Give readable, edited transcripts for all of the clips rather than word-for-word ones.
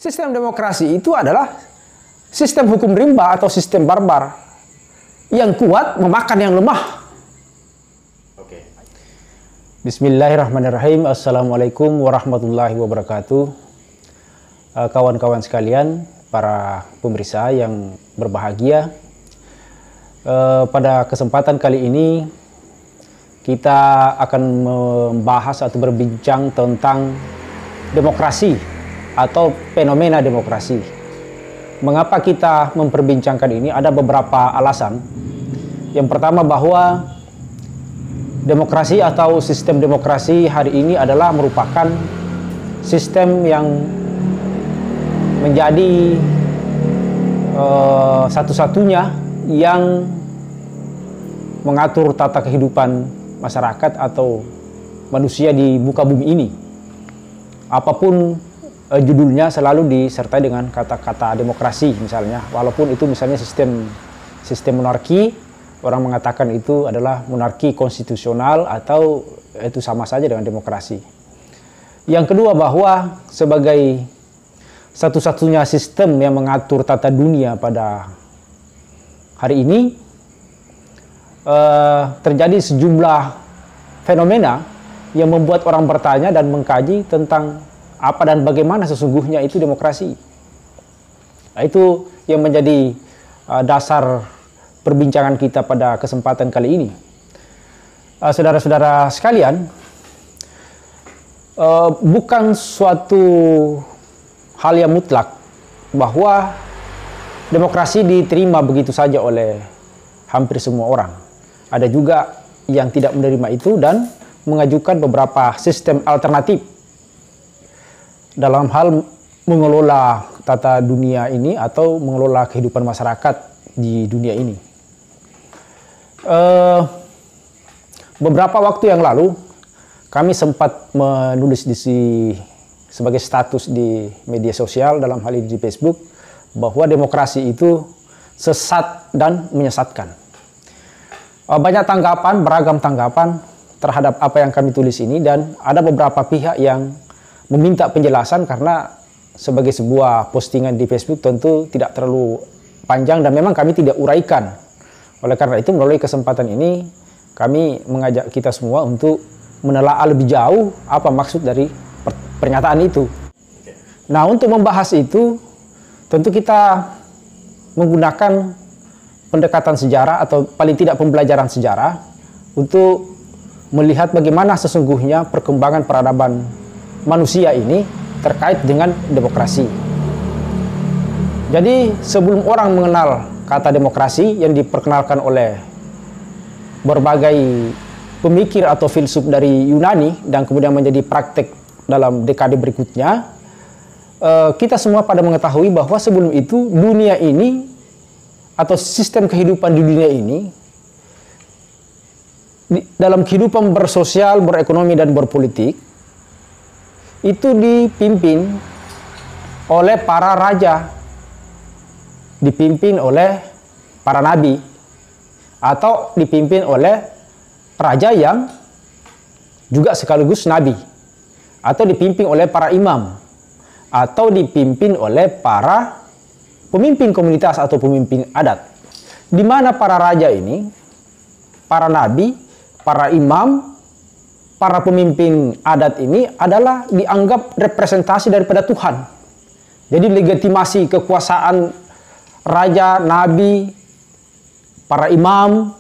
Sistem demokrasi itu adalah sistem hukum rimba atau sistem barbar yang kuat memakan yang lemah. Bismillahirrahmanirrahim. Assalamualaikum warahmatullahi wabarakatuh. Kawan-kawan sekalian, para pemirsa yang berbahagia, pada kesempatan kali ini kita akan membahas atau berbincang tentang demokrasi atau fenomena demokrasi. Mengapa kita memperbincangkan ini? Ada beberapa alasan. Yang pertama, bahwa demokrasi atau sistem demokrasi hari ini adalah merupakan sistem yang menjadi satu-satunya yang mengatur tata kehidupan masyarakat atau manusia di muka bumi ini. Apapun judulnya selalu disertai dengan kata-kata demokrasi misalnya, walaupun itu misalnya sistem monarki, orang mengatakan itu adalah monarki konstitusional atau itu sama saja dengan demokrasi. Yang kedua, bahwa sebagai satu-satunya sistem yang mengatur tata dunia pada hari ini, terjadi sejumlah fenomena yang membuat orang bertanya dan mengkaji tentang apa dan bagaimana sesungguhnya itu demokrasi. Nah, itu yang menjadi dasar perbincangan kita pada kesempatan kali ini. Saudara-saudara sekalian, bukan suatu hal yang mutlak bahwa demokrasi diterima begitu saja oleh hampir semua orang. Ada juga yang tidak menerima itu dan mengajukan beberapa sistem alternatif dalam hal mengelola tata dunia ini atau mengelola kehidupan masyarakat di dunia ini. Beberapa waktu yang lalu kami sempat menulis sebagai status di media sosial, dalam hal ini di Facebook, bahwa demokrasi itu sesat dan menyesatkan. Banyak tanggapan, beragam tanggapan terhadap apa yang kami tulis ini, dan ada beberapa pihak yang meminta penjelasan karena sebagai sebuah postingan di Facebook tentu tidak terlalu panjang dan memang kami tidak uraikan. Oleh karena itu, melalui kesempatan ini kami mengajak kita semua untuk menelaah lebih jauh apa maksud dari pernyataan itu. Nah, untuk membahas itu tentu kita menggunakan pendekatan sejarah atau paling tidak pembelajaran sejarah untuk melihat bagaimana sesungguhnya perkembangan peradaban manusia ini terkait dengan demokrasi. Jadi sebelum orang mengenal kata demokrasi yang diperkenalkan oleh berbagai pemikir atau filsuf dari Yunani dan kemudian menjadi praktek dalam dekade berikutnya, kita semua pada mengetahui bahwa sebelum itu dunia ini atau sistem kehidupan di dunia ini, dalam kehidupan bersosial, berekonomi dan berpolitik, itu dipimpin oleh para raja, dipimpin oleh para nabi, atau dipimpin oleh raja yang juga sekaligus nabi, atau dipimpin oleh para imam, atau dipimpin oleh para pemimpin komunitas atau pemimpin adat. Di mana para raja ini, para nabi, para imam, para pemimpin adat ini adalah dianggap representasi daripada Tuhan. Jadi legitimasi kekuasaan raja, nabi, para imam,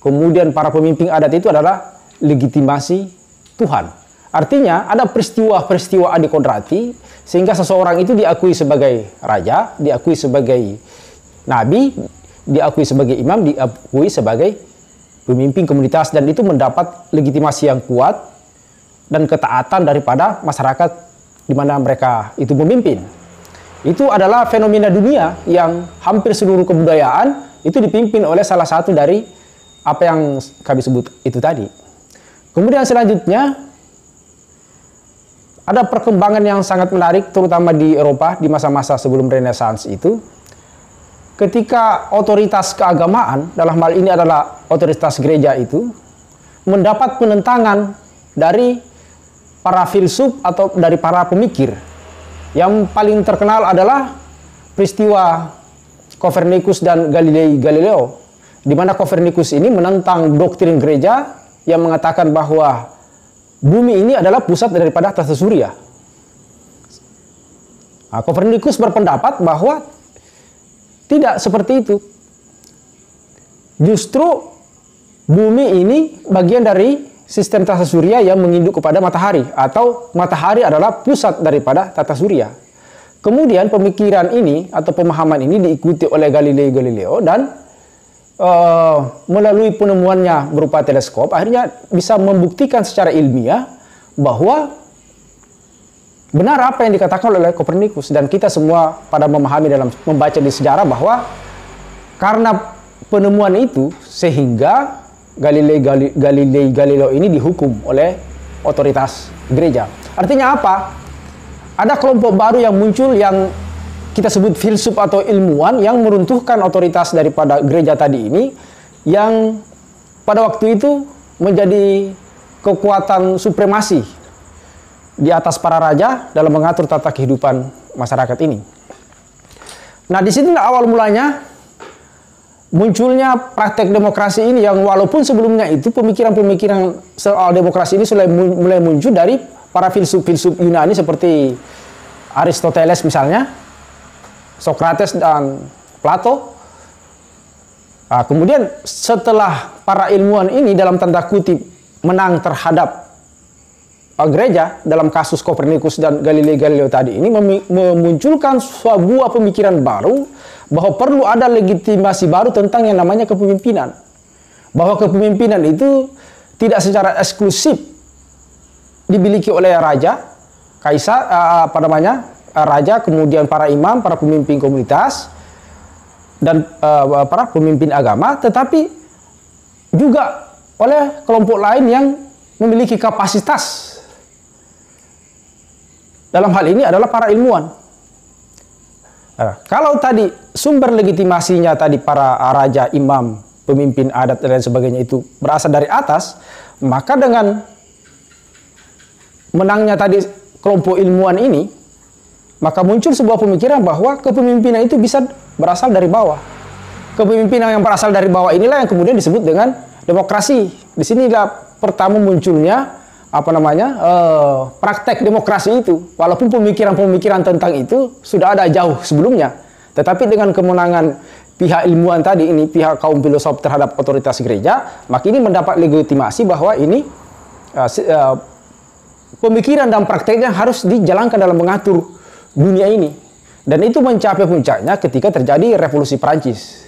kemudian para pemimpin adat itu adalah legitimasi Tuhan. Artinya ada peristiwa-peristiwa adikodrati sehingga seseorang itu diakui sebagai raja, diakui sebagai nabi, diakui sebagai imam, diakui sebagai pemimpin komunitas, dan itu mendapat legitimasi yang kuat dan ketaatan daripada masyarakat di mana mereka itu memimpin. Itu adalah fenomena dunia yang hampir seluruh kebudayaan itu dipimpin oleh salah satu dari apa yang kami sebut itu tadi. Kemudian selanjutnya ada perkembangan yang sangat menarik terutama di Eropa di masa-masa sebelum Renaissance itu. Ketika otoritas keagamaan, dalam hal ini adalah otoritas gereja itu, mendapat penentangan dari para filsuf atau dari para pemikir Yang paling terkenal adalah peristiwa Copernicus dan Galileo, di mana Copernicus ini menentang doktrin gereja yang mengatakan bahwa bumi ini adalah pusat daripada tata surya. Nah, Copernicus berpendapat bahwa tidak seperti itu. Justru bumi ini bagian dari sistem tata surya yang menginduk kepada matahari, atau matahari adalah pusat daripada tata surya. Kemudian pemikiran ini atau pemahaman ini diikuti oleh Galileo dan melalui penemuannya berupa teleskop akhirnya bisa membuktikan secara ilmiah bahwa benar apa yang dikatakan oleh Copernicus. Dan kita semua pada memahami dalam membaca di sejarah bahwa karena penemuan itu sehingga Galileo ini dihukum oleh otoritas gereja. Artinya apa? Ada kelompok baru yang muncul yang kita sebut filsuf atau ilmuwan yang meruntuhkan otoritas daripada gereja tadi ini, yang pada waktu itu menjadi kekuatan supremasi di atas para raja dalam mengatur tata kehidupan masyarakat ini. Nah, di sini awal mulanya munculnya praktek demokrasi ini, yang walaupun sebelumnya itu pemikiran-pemikiran soal demokrasi ini mulai muncul dari para filsuf-filsuf Yunani seperti Aristoteles misalnya, Socrates dan Plato. Nah, kemudian setelah para ilmuwan ini dalam tanda kutip menang terhadap gereja dalam kasus Copernicus dan Galileo tadi ini, memunculkan sebuah pemikiran baru bahwa perlu ada legitimasi baru tentang yang namanya kepemimpinan. Bahwa kepemimpinan itu tidak secara eksklusif dimiliki oleh raja, kaisar, raja, kemudian para imam, para pemimpin komunitas, dan para pemimpin agama, tetapi juga oleh kelompok lain yang memiliki kapasitas. Dalam hal ini adalah para ilmuwan. Kalau tadi sumber legitimasinya tadi para raja, imam, pemimpin adat dan lain sebagainya itu berasal dari atas, maka dengan menangnya tadi kelompok ilmuwan ini, maka muncul sebuah pemikiran bahwa kepemimpinan itu bisa berasal dari bawah. Kepemimpinan yang berasal dari bawah inilah yang kemudian disebut dengan demokrasi. Di sinilah pertama munculnya praktek demokrasi itu. Walaupun pemikiran-pemikiran tentang itu sudah ada jauh sebelumnya, tetapi dengan kemenangan pihak ilmuwan tadi ini, pihak kaum filosof terhadap otoritas gereja, maka ini mendapat legitimasi bahwa ini pemikiran dan prakteknya harus dijalankan dalam mengatur dunia ini. Dan itu mencapai puncaknya ketika terjadi revolusi Prancis.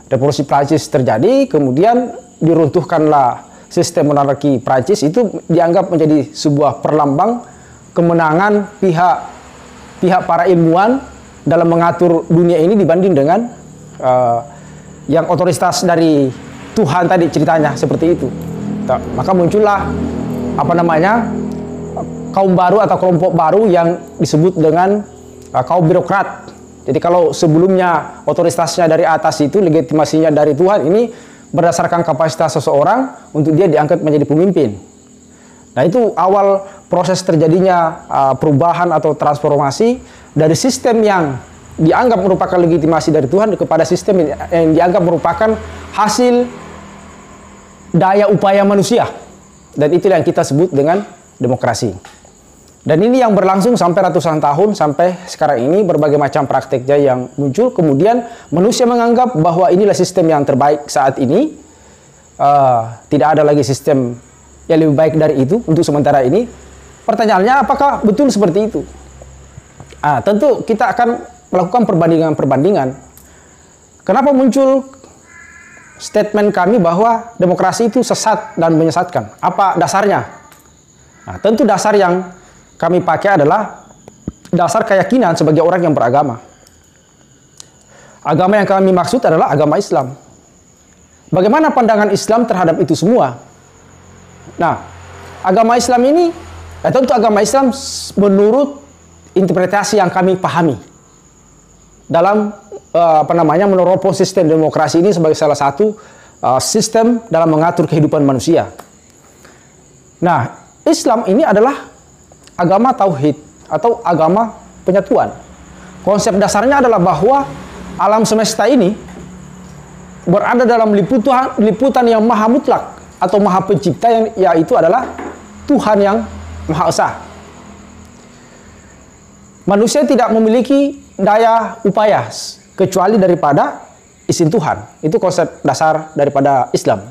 Revolusi Prancis terjadi, kemudian diruntuhkanlah sistem monarki Prancis. Itu dianggap menjadi sebuah perlambang kemenangan pihak para ilmuwan dalam mengatur dunia ini dibanding dengan yang otoritas dari Tuhan tadi, ceritanya seperti itu. Maka muncullah kaum baru atau kelompok baru yang disebut dengan kaum birokrat. Jadi kalau sebelumnya otoritasnya dari atas itu, legitimasinya dari Tuhan, ini berdasarkan kapasitas seseorang untuk dia diangkat menjadi pemimpin. Nah, itu awal proses terjadinya perubahan atau transformasi dari sistem yang dianggap merupakan legitimasi dari Tuhan kepada sistem yang dianggap merupakan hasil daya upaya manusia. Dan itulah yang kita sebut dengan demokrasi. Dan ini yang berlangsung sampai ratusan tahun, sampai sekarang ini berbagai macam prakteknya yang muncul. Kemudian manusia menganggap bahwa inilah sistem yang terbaik saat ini. Tidak ada lagi sistem yang lebih baik dari itu untuk sementara ini. Pertanyaannya, apakah betul seperti itu? Tentu kita akan melakukan perbandingan-perbandingan. Kenapa muncul statement kami bahwa demokrasi itu sesat dan menyesatkan? Apa dasarnya? Tentu dasar yang kami pakai adalah dasar keyakinan sebagai orang yang beragama. Agama yang kami maksud adalah agama Islam. Bagaimana pandangan Islam terhadap itu semua? Nah, agama Islam ini, tentu agama Islam menurut interpretasi yang kami pahami dalam meneropong sistem demokrasi ini sebagai salah satu sistem dalam mengatur kehidupan manusia. Nah, Islam ini adalah agama tauhid atau agama penyatuan. Konsep dasarnya adalah bahwa alam semesta ini berada dalam liputan yang maha mutlak atau maha pencipta, yang yaitu adalah Tuhan yang Maha Esa. Manusia tidak memiliki daya upaya kecuali daripada izin Tuhan. Itu konsep dasar daripada Islam.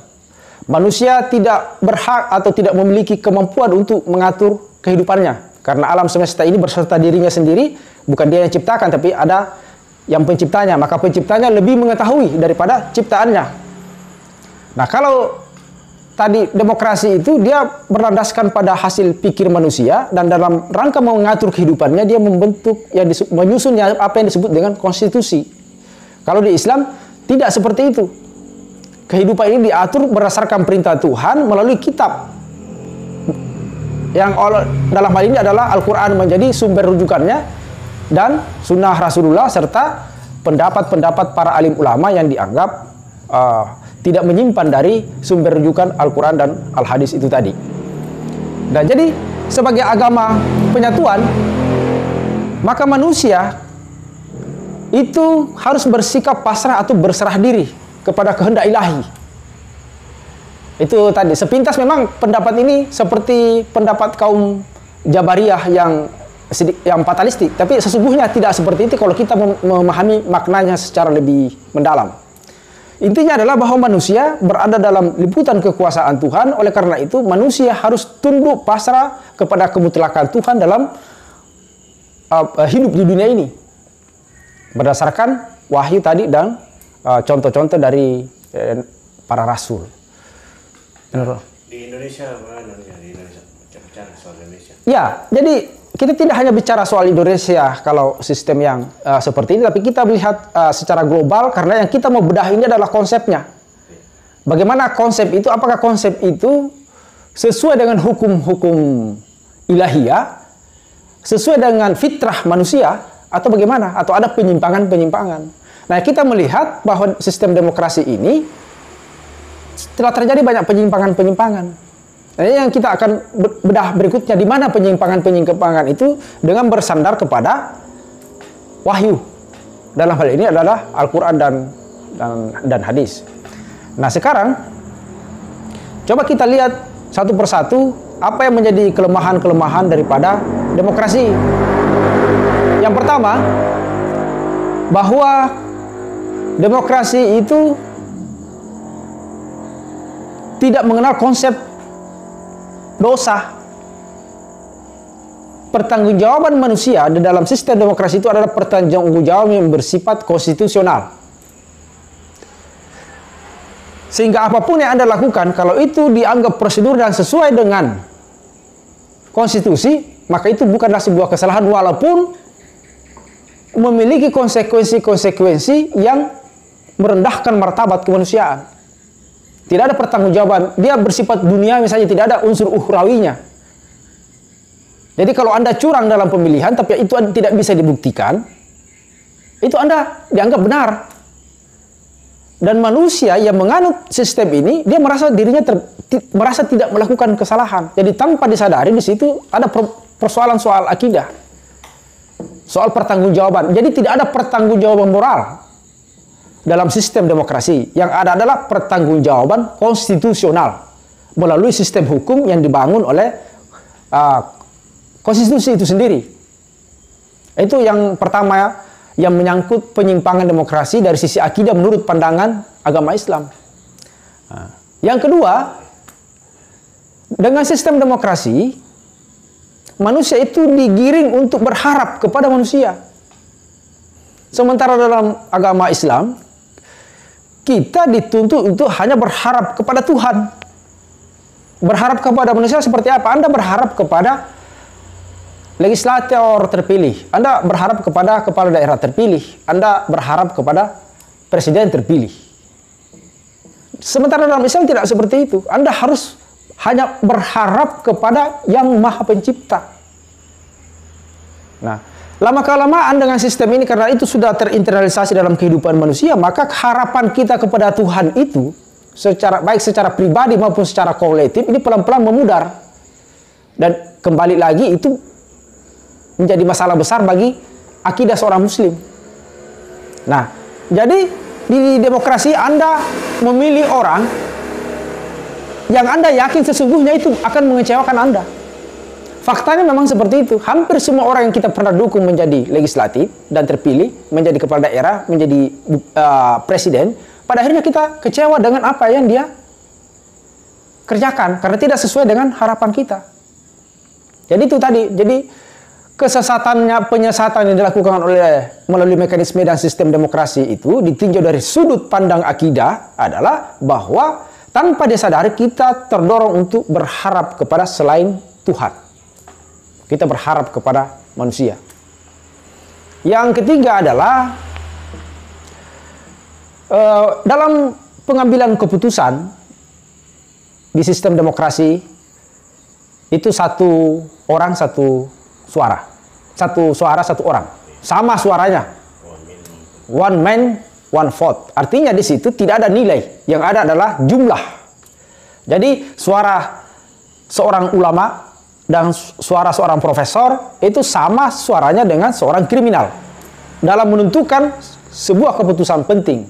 Manusia tidak berhak atau tidak memiliki kemampuan untuk mengatur kehidupannya, karena alam semesta ini berserta dirinya sendiri, bukan dia yang ciptakan, tapi ada yang penciptanya. Maka penciptanya lebih mengetahui daripada ciptaannya. Nah, kalau tadi demokrasi itu dia berlandaskan pada hasil pikir manusia, dan dalam rangka mengatur kehidupannya dia membentuk yang menyusun apa yang disebut dengan konstitusi. Kalau di Islam tidak seperti itu. Kehidupan ini diatur berdasarkan perintah Tuhan melalui kitab, yang dalam hal ini adalah Al-Quran menjadi sumber rujukannya, dan sunnah Rasulullah serta pendapat-pendapat para alim ulama yang dianggap tidak menyimpan dari sumber rujukan Al-Quran dan Al-Hadis itu tadi. Dan jadi sebagai agama penyatuan, maka manusia itu harus bersikap pasrah atau berserah diri kepada kehendak ilahi. Itu tadi sepintas memang pendapat ini seperti pendapat kaum Jabariyah yang fatalistik, tapi sesungguhnya tidak seperti itu kalau kita memahami maknanya secara lebih mendalam. Intinya adalah bahwa manusia berada dalam liputan kekuasaan Tuhan. Oleh karena itu manusia harus tunduk pasrah kepada kemutlakan Tuhan dalam hidup di dunia ini, berdasarkan wahyu tadi dan contoh-contoh dari para rasul. Di Indonesia mana? Di Indonesia bicara soal Indonesia. Ya, jadi kita tidak hanya bicara soal Indonesia kalau sistem yang seperti ini, tapi kita melihat secara global, karena yang kita mau bedah ini adalah konsepnya. Bagaimana konsep itu? Apakah konsep itu sesuai dengan hukum-hukum ilahiyah, sesuai dengan fitrah manusia, atau bagaimana? Atau ada penyimpangan-penyimpangan? Nah, kita melihat bahwa sistem demokrasi ini telah terjadi banyak penyimpangan-penyimpangan. Nah, yang kita akan bedah berikutnya, di mana penyimpangan-penyimpangan itu dengan bersandar kepada wahyu. Dalam hal ini adalah Al-Quran dan hadis. Nah, sekarang coba kita lihat satu persatu apa yang menjadi kelemahan-kelemahan daripada demokrasi. Yang pertama, bahwa demokrasi itu tidak mengenal konsep dosa. Pertanggungjawaban manusia di dalam sistem demokrasi itu adalah pertanggungjawaban yang bersifat konstitusional. Sehingga apapun yang Anda lakukan, kalau itu dianggap prosedur dan sesuai dengan konstitusi, maka itu bukanlah sebuah kesalahan, walaupun memiliki konsekuensi-konsekuensi yang merendahkan martabat kemanusiaan. Tidak ada pertanggungjawaban. Dia bersifat dunia misalnya, tidak ada unsur ukhrawinya. Jadi kalau Anda curang dalam pemilihan, tapi itu tidak bisa dibuktikan, itu Anda dianggap benar. Dan manusia yang menganut sistem ini, dia merasa dirinya merasa tidak melakukan kesalahan. Jadi tanpa disadari di situ ada persoalan soal akidah, soal pertanggungjawaban. Jadi tidak ada pertanggungjawaban moral dalam sistem demokrasi. Yang ada adalah pertanggungjawaban konstitusional melalui sistem hukum yang dibangun oleh konstitusi itu sendiri. Itu yang pertama, yang menyangkut penyimpangan demokrasi dari sisi akidah menurut pandangan agama Islam. Yang kedua, dengan sistem demokrasi, manusia itu digiring untuk berharap kepada manusia. Sementara dalam agama Islam, kita dituntut untuk hanya berharap kepada Tuhan. Berharap kepada manusia seperti apa? Anda berharap kepada legislator terpilih. Anda berharap kepada kepala daerah terpilih. Anda berharap kepada presiden terpilih. Sementara dalam Islam tidak seperti itu. Anda harus hanya berharap kepada yang Maha Pencipta. Nah, lama-kelamaan dengan sistem ini, karena itu sudah terinternalisasi dalam kehidupan manusia, maka harapan kita kepada Tuhan itu, baik secara pribadi maupun secara kolektif, ini pelan-pelan memudar. Dan kembali lagi itu menjadi masalah besar bagi akidah seorang muslim. Nah, jadi di demokrasi Anda memilih orang yang Anda yakin sesungguhnya itu akan mengecewakan Anda. Faktanya memang seperti itu. Hampir semua orang yang kita pernah dukung menjadi legislatif dan terpilih, menjadi kepala daerah, menjadi presiden, pada akhirnya kita kecewa dengan apa yang dia kerjakan, karena tidak sesuai dengan harapan kita. Jadi itu tadi, jadi penyesatan yang dilakukan melalui mekanisme dan sistem demokrasi itu ditinjau dari sudut pandang akidah adalah bahwa tanpa disadari kita terdorong untuk berharap kepada selain Tuhan. Kita berharap kepada manusia. Yang ketiga adalah dalam pengambilan keputusan di sistem demokrasi itu satu orang satu suara. Satu suara satu orang. Sama suaranya. One man, one vote. Artinya di situ tidak ada nilai. Yang ada adalah jumlah. Jadi suara seorang ulama dan suara seorang profesor itu sama suaranya dengan seorang kriminal dalam menentukan sebuah keputusan penting,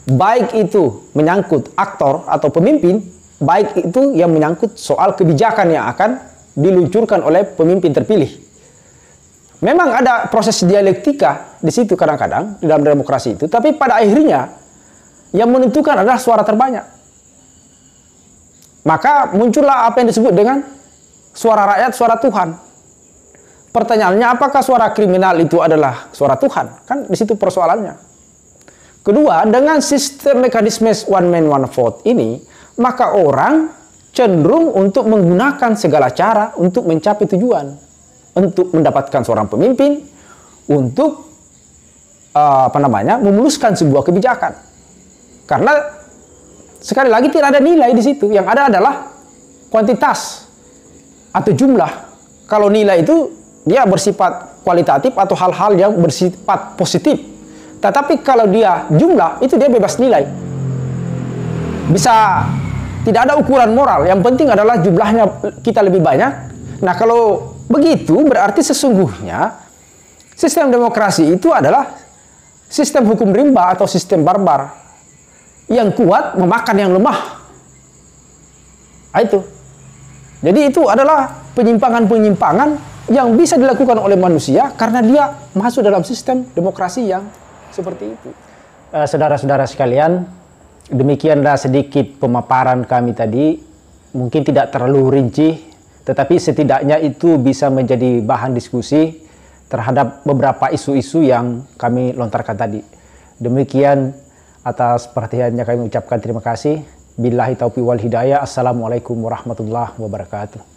baik itu menyangkut aktor atau pemimpin, baik itu yang menyangkut soal kebijakan yang akan diluncurkan oleh pemimpin terpilih. Memang ada proses dialektika di situ kadang-kadang di dalam demokrasi itu, tapi pada akhirnya yang menentukan adalah suara terbanyak. Maka muncullah apa yang disebut dengan suara rakyat, suara Tuhan. Pertanyaannya, apakah suara kriminal itu adalah suara Tuhan? Kan di situ persoalannya. Kedua, dengan sistem mekanisme one man one vote ini, maka orang cenderung untuk menggunakan segala cara untuk mencapai tujuan, untuk mendapatkan seorang pemimpin, untuk memuluskan sebuah kebijakan. Karena sekali lagi tidak ada nilai di situ, yang ada adalah kuantitas atau jumlah. Kalau nilai itu dia bersifat kualitatif atau hal-hal yang bersifat positif. Tetapi kalau dia jumlah, itu dia bebas nilai. Bisa tidak ada ukuran moral. Yang penting adalah jumlahnya kita lebih banyak. Nah, kalau begitu berarti sesungguhnya sistem demokrasi itu adalah sistem hukum rimba atau sistem barbar. Yang kuat memakan yang lemah. Nah, itu. Jadi itu adalah penyimpangan-penyimpangan yang bisa dilakukan oleh manusia karena dia masuk dalam sistem demokrasi yang seperti itu. Saudara-saudara sekalian, demikianlah sedikit pemaparan kami tadi. Mungkin tidak terlalu rinci, tetapi setidaknya itu bisa menjadi bahan diskusi terhadap beberapa isu-isu yang kami lontarkan tadi. Demikian, atas perhatiannya kami ucapkan terima kasih. Billahi taufiq wal hidayah. Assalamualaikum warahmatullahi wabarakatuh.